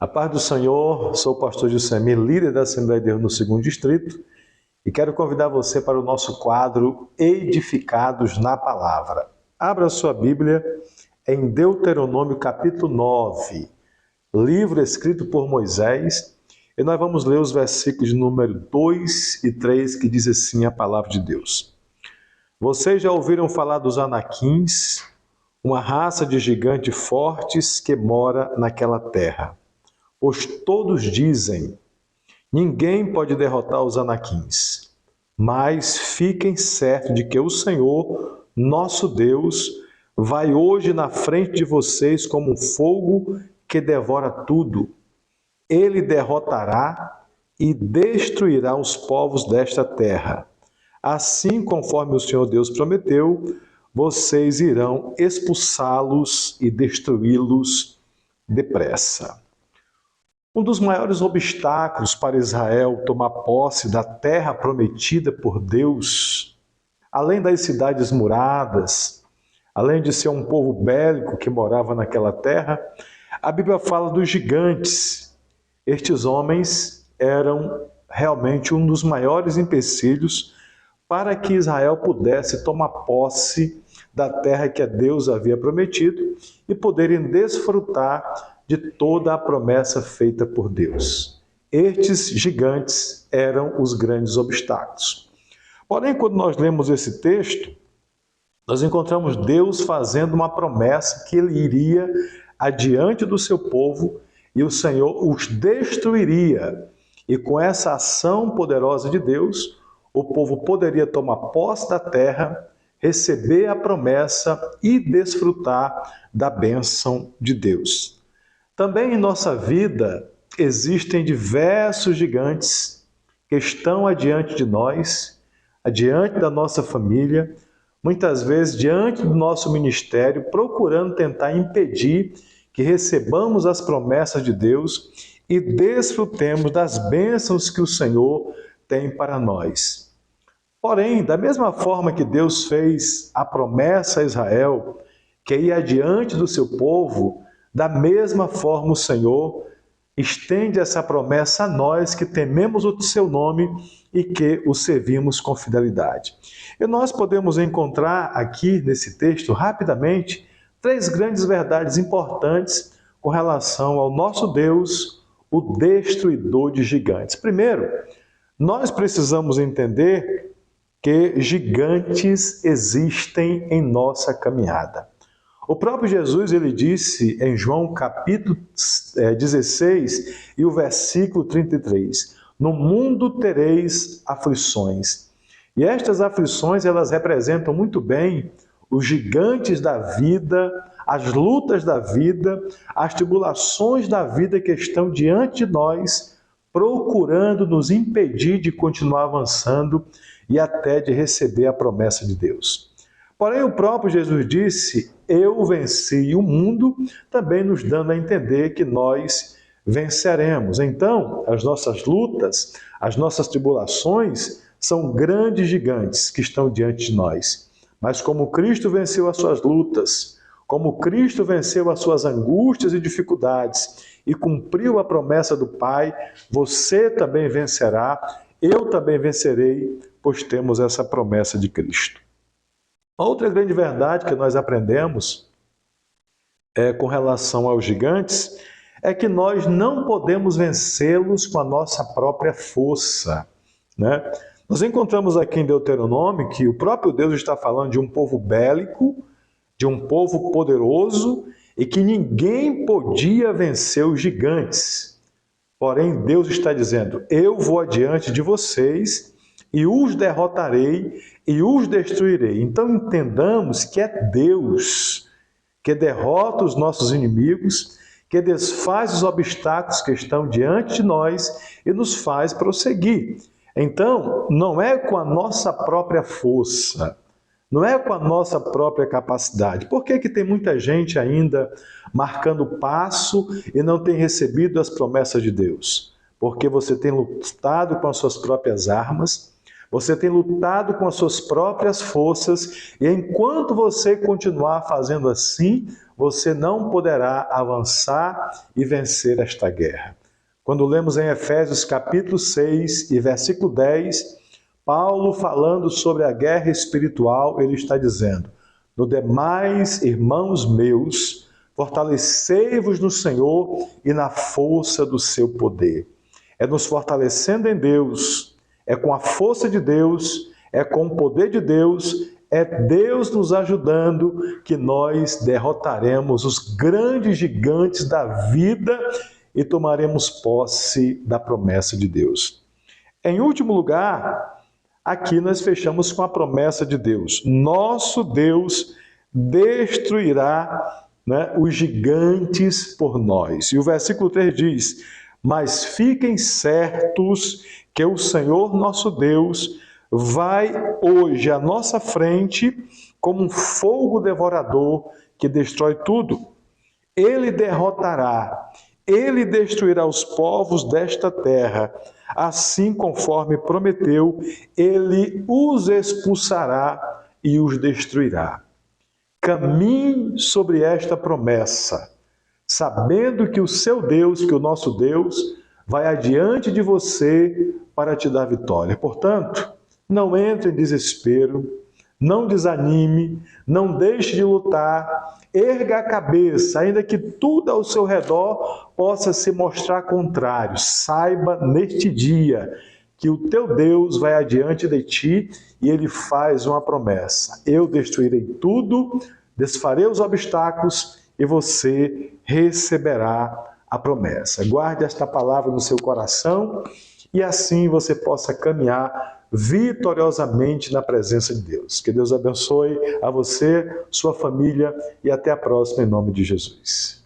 A paz do Senhor, sou o pastor Juscelino, líder da Assembleia de Deus no 2º Distrito, e quero convidar você para o nosso quadro Edificados na Palavra. Abra sua Bíblia em Deuteronômio capítulo 9, livro escrito por Moisés, e nós vamos ler os versículos de número 2 e 3, que diz assim a palavra de Deus. Vocês já ouviram falar dos Anaquins, uma raça de gigantes fortes que mora naquela terra. Pois todos dizem, ninguém pode derrotar os Anaquins, mas fiquem certos de que o Senhor, nosso Deus, vai hoje na frente de vocês como um fogo que devora tudo. Ele derrotará e destruirá os povos desta terra. Assim, conforme o Senhor Deus prometeu, vocês irão expulsá-los e destruí-los depressa. Um dos maiores obstáculos para Israel tomar posse da terra prometida por Deus, além das cidades muradas, além de ser um povo bélico que morava naquela terra, a Bíblia fala dos gigantes. Estes homens eram realmente um dos maiores empecilhos para que Israel pudesse tomar posse da terra que Deus havia prometido e poderem desfrutar de toda a promessa feita por Deus. Estes gigantes eram os grandes obstáculos. Porém, quando nós lemos esse texto, nós encontramos Deus fazendo uma promessa que ele iria adiante do seu povo e o Senhor os destruiria. E com essa ação poderosa de Deus, o povo poderia tomar posse da terra, receber a promessa e desfrutar da bênção de Deus. Também em nossa vida existem diversos gigantes que estão adiante de nós, adiante da nossa família, muitas vezes diante do nosso ministério, procurando tentar impedir que recebamos as promessas de Deus e desfrutemos das bênçãos que o Senhor tem para nós. Porém, da mesma forma que Deus fez a promessa a Israel, que ia adiante do seu povo, da mesma forma o Senhor estende essa promessa a nós que tememos o seu nome e que o servimos com fidelidade. E nós podemos encontrar aqui nesse texto, rapidamente, 3 grandes verdades importantes com relação ao nosso Deus, o destruidor de gigantes. Primeiro, nós precisamos entender que gigantes existem em nossa caminhada. O próprio Jesus, ele disse em João capítulo 16 e o versículo 33, no mundo tereis aflições. E estas aflições, elas representam muito bem os gigantes da vida, as lutas da vida, as tribulações da vida que estão diante de nós, procurando nos impedir de continuar avançando e até de receber a promessa de Deus. Porém, o próprio Jesus disse, eu venci o mundo, também nos dando a entender que nós venceremos. Então, as nossas lutas, as nossas tribulações, são grandes gigantes que estão diante de nós. Mas como Cristo venceu as suas lutas, como Cristo venceu as suas angústias e dificuldades e cumpriu a promessa do Pai, você também vencerá, eu também vencerei, pois temos essa promessa de Cristo. Outra grande verdade que nós aprendemos com relação aos gigantes é que nós não podemos vencê-los com a nossa própria força, né? Nós encontramos aqui em Deuteronômio que o próprio Deus está falando de um povo bélico, de um povo poderoso e que ninguém podia vencer os gigantes. Porém, Deus está dizendo, eu vou adiante de vocês e os derrotarei e os destruirei. Então entendamos que é Deus que derrota os nossos inimigos, que desfaz os obstáculos que estão diante de nós e nos faz prosseguir. Então, não é com a nossa própria força, não é com a nossa própria capacidade. Por que tem muita gente ainda marcando passo e não tem recebido as promessas de Deus? Porque você tem lutado com as suas próprias armas, Você tem lutado com as suas próprias forças e enquanto você continuar fazendo assim, você não poderá avançar e vencer esta guerra. Quando lemos em Efésios capítulo 6 e versículo 10, Paulo falando sobre a guerra espiritual, ele está dizendo: no demais, irmãos meus, fortalecei-vos no Senhor e na força do seu poder. É nos fortalecendo em Deus, é com a força de Deus, é com o poder de Deus, é Deus nos ajudando que nós derrotaremos os grandes gigantes da vida e tomaremos posse da promessa de Deus. Em último lugar, aqui nós fechamos com a promessa de Deus. Nosso Deus destruirá, os gigantes por nós. E o versículo 3 diz: mas fiquem certos que o Senhor nosso Deus vai hoje à nossa frente como um fogo devorador que destrói tudo. Ele derrotará, ele destruirá os povos desta terra, assim conforme prometeu, ele os expulsará e os destruirá. Caminhe sobre esta promessa, sabendo que o seu Deus, que o nosso Deus, vai adiante de você para te dar vitória. Portanto, não entre em desespero, não desanime, não deixe de lutar, erga a cabeça, ainda que tudo ao seu redor possa se mostrar contrário. Saiba neste dia que o teu Deus vai adiante de ti e ele faz uma promessa: eu destruirei tudo, desfarei os obstáculos e você receberá a promessa. Guarde esta palavra no seu coração e assim você possa caminhar vitoriosamente na presença de Deus. Que Deus abençoe a você, sua família e até a próxima em nome de Jesus.